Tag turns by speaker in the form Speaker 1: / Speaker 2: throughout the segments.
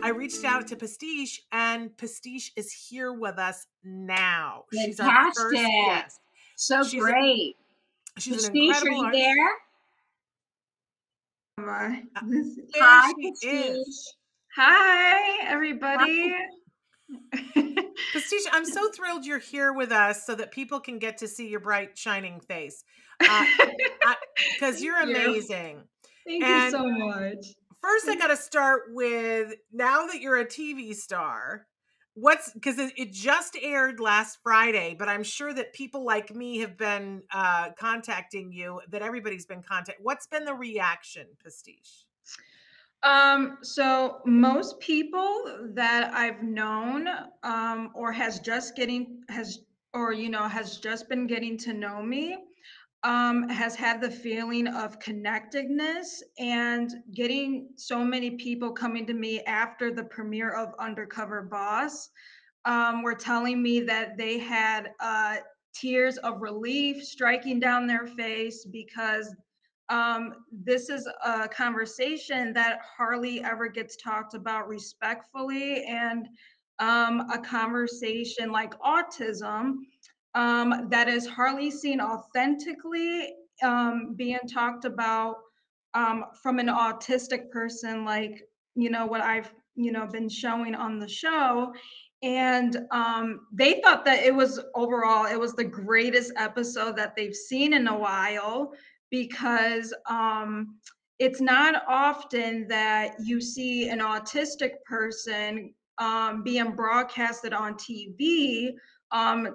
Speaker 1: I reached out to Pastiche, and Pastiche is here with us now. She's our first
Speaker 2: Fantastic.
Speaker 1: guest.
Speaker 2: So great.
Speaker 1: She's an
Speaker 2: Pastiche, are
Speaker 1: incredible
Speaker 2: you
Speaker 1: artist.
Speaker 2: there?
Speaker 1: There
Speaker 2: Hi,
Speaker 1: she
Speaker 2: Pastiche.
Speaker 1: is.
Speaker 3: Hi, everybody.
Speaker 1: Pastiche, I'm so thrilled you're here with us so that people can get to see your bright, shining face. Because you're amazing.
Speaker 3: Thank you so much.
Speaker 1: First, I got to start with, now that you're a TV star, because it just aired last Friday, but I'm sure that people like me have been contacting you, that everybody's been contacting. What's been the reaction, Pastiche?
Speaker 3: So most people that I've known, or has just been getting to know me, has had the feeling of connectedness, and getting so many people coming to me after the premiere of Undercover Boss, were telling me that they had tears of relief striking down their face, because this is a conversation that hardly ever gets talked about respectfully, and a conversation like autism, that is hardly seen authentically being talked about from an autistic person, like what I've been showing on the show. And they thought that it was the greatest episode that they've seen in a while, because it's not often that you see an autistic person being broadcasted on TV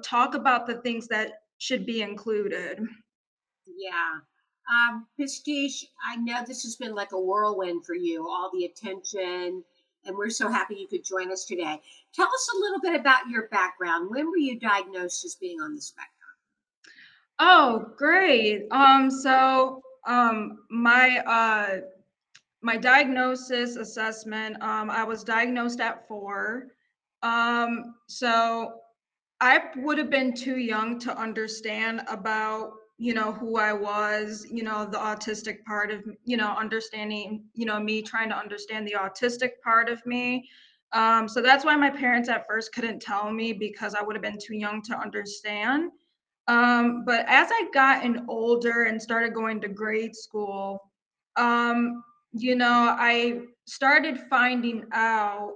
Speaker 3: talk about the things that should be included.
Speaker 2: Yeah. Pastiche, I know this has been like a whirlwind for you, all the attention, and we're so happy you could join us today. Tell us a little bit about your background. When were you diagnosed as being on the spectrum?
Speaker 3: Oh, great. My diagnosis assessment, I was diagnosed at 4. So I would have been too young to understand about, who I was, the autistic part of, understanding, me trying to understand the autistic part of me. So that's why my parents at first couldn't tell me, because I would have been too young to understand. But as I gotten older and started going to grade school, I started finding out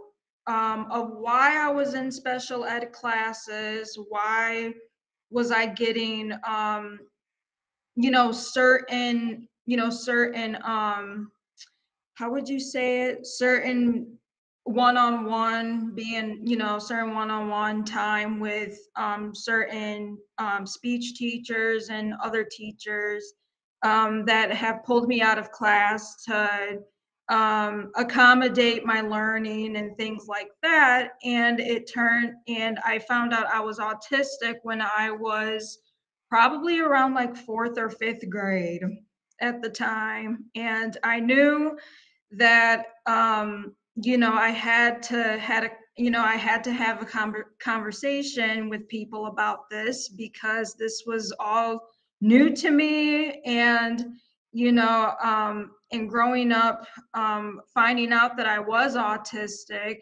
Speaker 3: of why I was in special ed classes, why was I getting, certain, how would you say it? Certain one-on-one certain one-on-one time with certain speech teachers and other teachers that have pulled me out of class to accommodate my learning and things like that. And I found out I was autistic when I was probably around like 4th or 5th grade at the time. And I knew that I had to have a conversation with people about this, because this was all new to me. And and growing up, finding out that I was autistic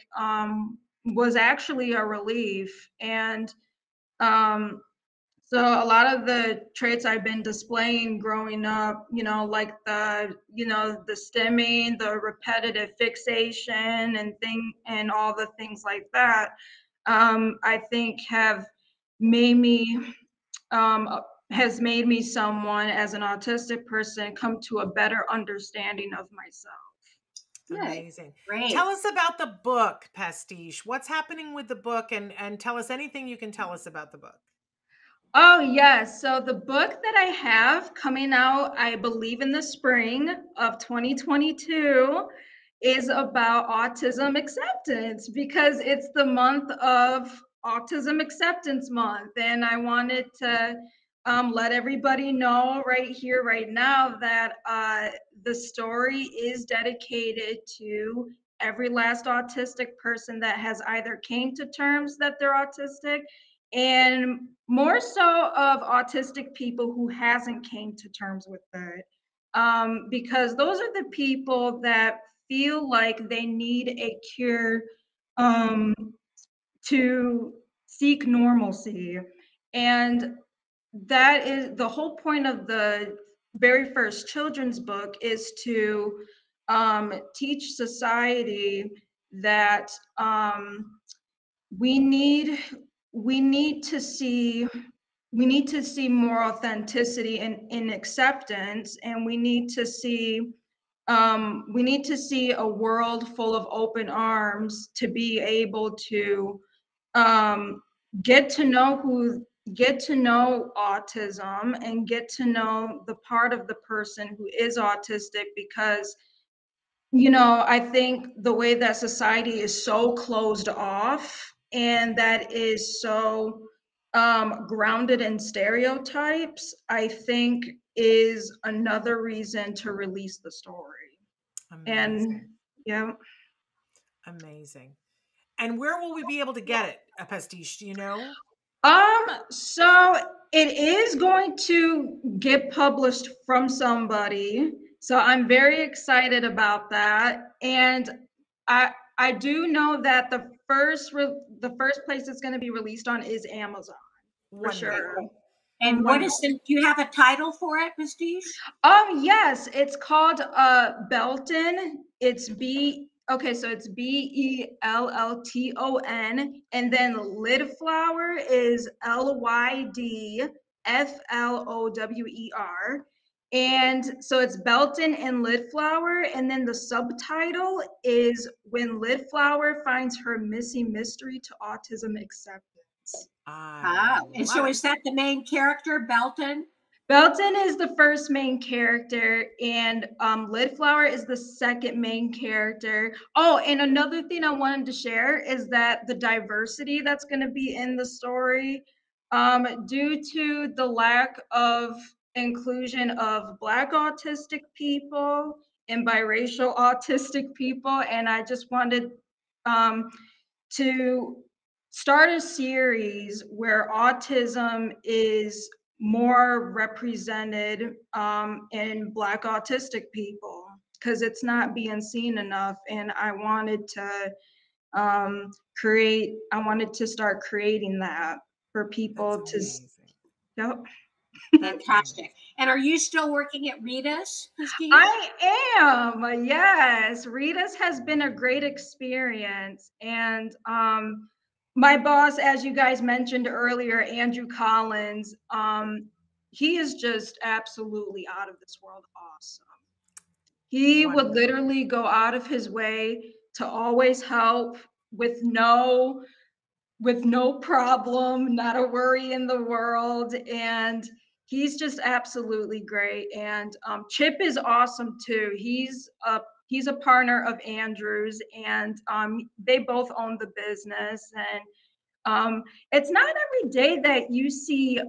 Speaker 3: was actually a relief. And so a lot of the traits I've been displaying growing up, like the stimming, the repetitive fixation and all the things like that, I think has made me someone, as an autistic person, come to a better understanding of myself.
Speaker 1: Amazing.
Speaker 2: Great.
Speaker 1: Tell us about the book, Pastiche. What's happening with the book, and tell us anything you can tell us about the book.
Speaker 3: Oh, yes. So the book that I have coming out, I believe in the spring of 2022, is about autism acceptance, because it's the month of Autism Acceptance Month. And I wanted to let everybody know right here, right now, that the story is dedicated to every last autistic person that has either came to terms that they're autistic, and more so of autistic people who hasn't came to terms with it, because those are the people that feel like they need a cure to seek normalcy. And that is the whole point of the very first children's book, is to teach society that we need we need to see we need to see more authenticity in acceptance, and we need to see a world full of open arms to be able to um, get to know autism and get to know the part of the person who is autistic. Because I think the way that society is so closed off, and that is so grounded in stereotypes, I think is another reason to release the story. And
Speaker 1: Amazing.
Speaker 3: yeah.
Speaker 1: Amazing. And where will we be able to get it, a pastiche? Do you know?
Speaker 3: So it is going to get published from somebody. So I'm very excited about that. And I do know that the first place it's going to be released on is Amazon for sure.
Speaker 1: Wonderful.
Speaker 2: And what is
Speaker 1: Wonderful.
Speaker 2: do you have a title for it, Pastiche?
Speaker 3: Yes, it's called Bellton. So it's Bellton, and then Lydflower is Lydflower. And so it's Belton and Lydflower, and then the subtitle is When Lydflower Finds Her Missing Mystery to Autism Acceptance.
Speaker 1: I
Speaker 2: And
Speaker 1: love
Speaker 2: so
Speaker 1: it.
Speaker 2: is that the main character, Belton?
Speaker 3: Belton is the first main character, and Lydflower is the second main character. Oh, and another thing I wanted to share is that the diversity that's going to be in the story, due to the lack of inclusion of Black autistic people and biracial autistic people, and I just wanted to start a series where autism is more represented in Black autistic people, because it's not being seen enough. And I wanted to start creating that for people
Speaker 1: That's
Speaker 3: to.
Speaker 1: amazing.
Speaker 3: Yep.
Speaker 2: Fantastic. And are you still working at Rita's, Pastiche?
Speaker 3: I am, yes. Rita's has been a great experience. And my boss, as you guys mentioned earlier, Andrew Collins, he is just absolutely out of this world awesome. He would
Speaker 1: Wonderful.
Speaker 3: literally go out of his way to always help with no problem, not a worry in the world. And he's just absolutely great. And Chip is awesome too. He's a partner of Andrew's, and they both own the business. And it's not every day that you see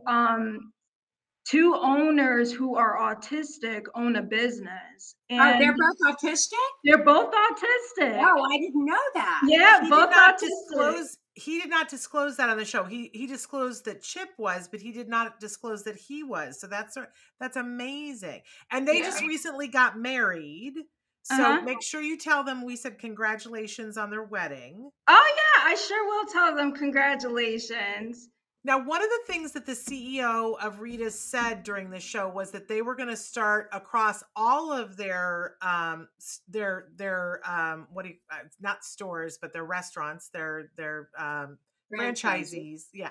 Speaker 3: two owners who are autistic own a business.
Speaker 2: Oh, they're
Speaker 3: And
Speaker 2: both autistic?
Speaker 3: they're both autistic.
Speaker 2: Oh, I didn't know that.
Speaker 3: Yeah,
Speaker 1: He
Speaker 3: both
Speaker 1: did not
Speaker 3: autistic.
Speaker 1: he did not disclose that on the show. He disclosed that Chip was, but he did not disclose that he was. So that's amazing. And they just recently got married. So make sure you tell them we said congratulations on their wedding.
Speaker 3: Oh yeah, I sure will tell them congratulations.
Speaker 1: Now, one of the things that the CEO of Rita said during the show was that they were going to start across all of their not stores, but their restaurants, their franchisees. Yeah.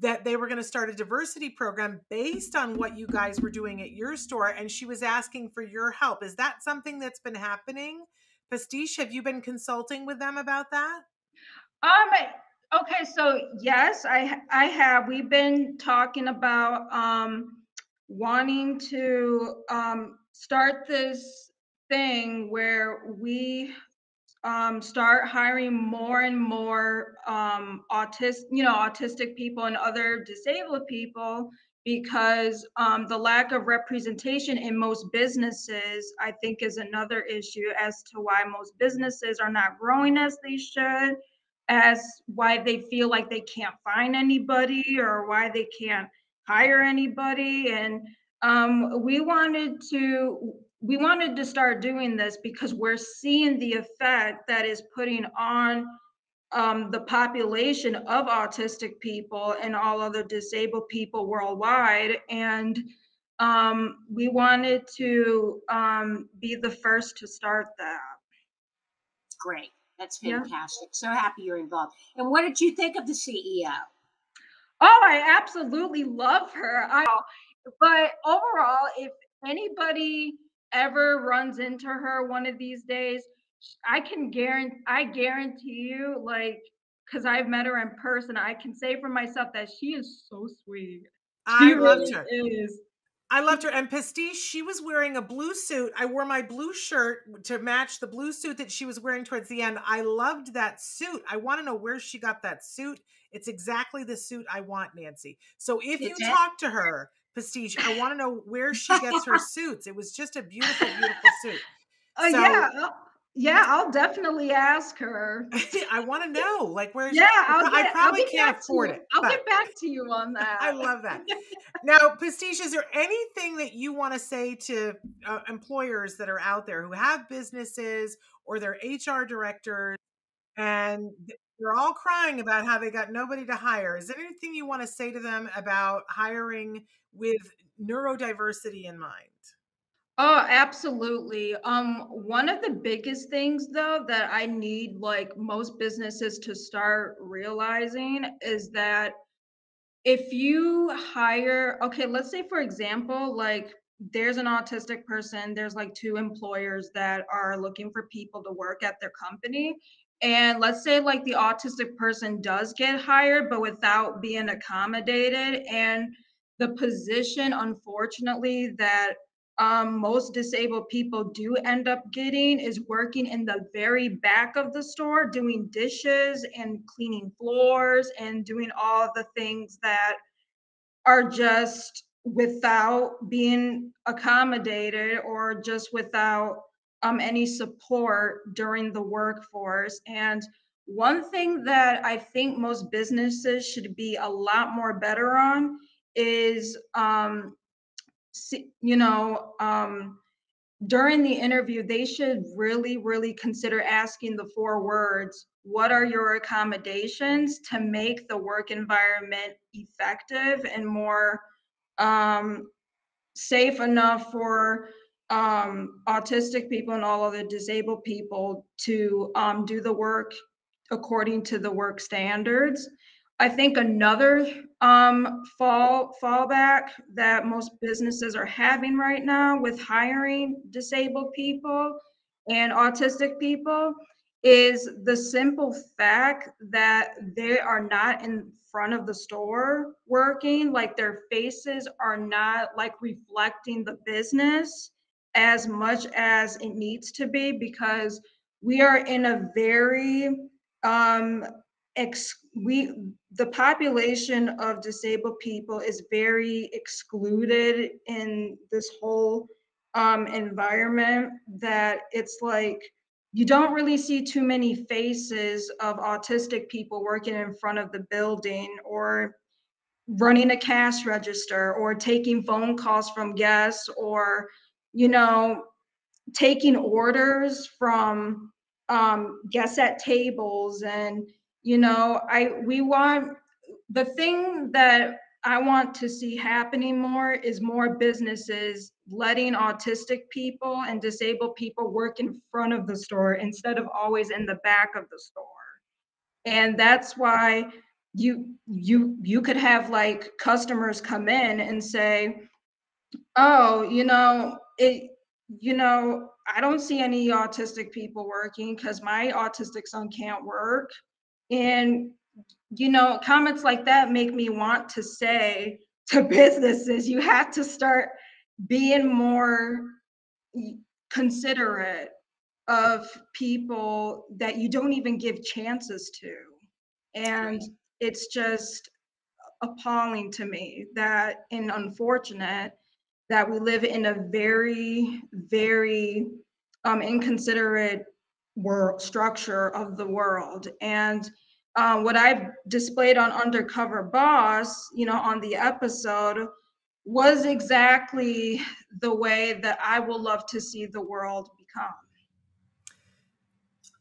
Speaker 1: That they were going to start a diversity program based on what you guys were doing at your store. And she was asking for your help. Is that something that's been happening? Pastiche, have you been consulting with them about that?
Speaker 3: Okay, so yes, I have. We've been talking about wanting to start this thing where we start hiring more and more autistic people and other disabled people, because the lack of representation in most businesses, I think, is another issue as to why most businesses are not growing as they should, as why they feel like they can't find anybody or why they can't hire anybody. And we wanted to we wanted to start doing this because we're seeing the effect that is putting on the population of autistic people and all other disabled people worldwide. And we wanted to be the first to start that.
Speaker 2: Great. That's
Speaker 3: Yeah.
Speaker 2: fantastic. So happy you're involved. And what did you think of the CEO?
Speaker 3: Oh, I absolutely love her. But overall, if anybody ever runs into her one of these days, I guarantee you, like, because I've met her in person, I can say for myself that she is so sweet. She
Speaker 1: I loved
Speaker 3: really
Speaker 1: her.
Speaker 3: is.
Speaker 1: I loved her. And Pastiche, she was wearing a blue suit. I wore my blue shirt to match the blue suit that she was wearing towards the end. I loved that suit. I want to know where she got that suit. It's exactly the suit I want, Nancy. So if you
Speaker 2: Is it?
Speaker 1: talk to her, Pastiche, I want to know where she gets her suits. It was just a beautiful, beautiful suit. So
Speaker 3: Yeah, I'll definitely ask her.
Speaker 1: I want to know, like, where
Speaker 3: Yeah,
Speaker 1: I
Speaker 3: I'll
Speaker 1: probably
Speaker 3: get
Speaker 1: can't
Speaker 3: back to
Speaker 1: afford
Speaker 3: you.
Speaker 1: it,
Speaker 3: I'll
Speaker 1: but
Speaker 3: get back to you on
Speaker 1: I
Speaker 3: that.
Speaker 1: love that. Now, Pastiche, is there anything that you want to say to employers that are out there who have businesses or their HR directors and they're all crying about how they got nobody to hire? Is there anything you want to say to them about hiring with neurodiversity in mind?
Speaker 3: Oh, absolutely. One of the biggest things though that I need like most businesses to start realizing is that if you hire, okay, let's say for example, like there's an autistic person, there's like two employers that are looking for people to work at their company. And let's say like the autistic person does get hired, but without being accommodated. And the position, unfortunately, that most disabled people do end up getting is working in the very back of the store, doing dishes and cleaning floors and doing all the things that are just without being accommodated or just without any support during the workforce. And one thing that I think most businesses should be a lot more better on is, you know, during the interview, they should really, really consider asking the 4 words, what are your accommodations to make the work environment effective and more um, safe enough for autistic people and all other disabled people to do the work according to the work standards. I think another fallback that most businesses are having right now with hiring disabled people and autistic people is the simple fact that they are not in front of the store working, like their faces are not like reflecting the business as much as it needs to be, because we are in a very um we the population of disabled people is very excluded in this whole environment, that it's like you don't really see too many faces of autistic people working in front of the building or running a cash register or taking phone calls from guests or, you know, taking orders from guests at tables. And we want, the thing that I want to see happening more is more businesses letting autistic people and disabled people work in front of the store instead of always in the back of the store. And that's why you could have like customers come in and say, oh, I don't see any autistic people working because my autistic son can't work. And, comments like that make me want to say to businesses, you have to start being more considerate of people that you don't even give chances to. And it's just appalling to me that, and unfortunate, that we live in a very, very inconsiderate world structure of the world. And what I've displayed on Undercover Boss, on the episode, was exactly the way that I will love to see the world become.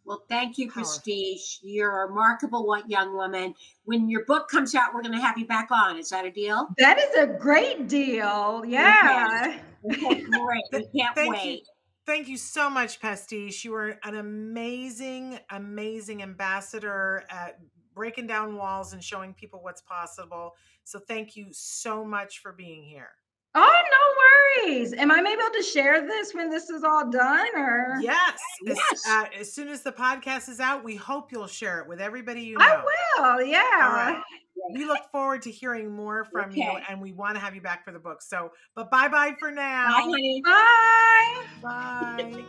Speaker 2: Well, thank you,
Speaker 1: Powerful.
Speaker 2: Pastiche. You're a remarkable young woman. When your book comes out, we're going to have you back on. Is that a deal?
Speaker 3: That is a great deal. Yeah.
Speaker 2: Okay, great. We can't
Speaker 1: Thank you.
Speaker 2: wait.
Speaker 1: Thank you so much, Pastiche. You are an amazing, amazing ambassador at breaking down walls and showing people what's possible. So thank you so much for being here.
Speaker 3: Oh, no worries. Am I able to share this when this is all done, or?
Speaker 1: Yes.
Speaker 2: Yes.
Speaker 1: As soon as the podcast is out, we hope you'll share it with everybody you know.
Speaker 3: I will, yeah.
Speaker 1: All right. We look forward to hearing more from you, and we want to have you back for the book. So, but bye-bye for now.
Speaker 2: Bye, honey.
Speaker 3: Bye.
Speaker 1: Bye.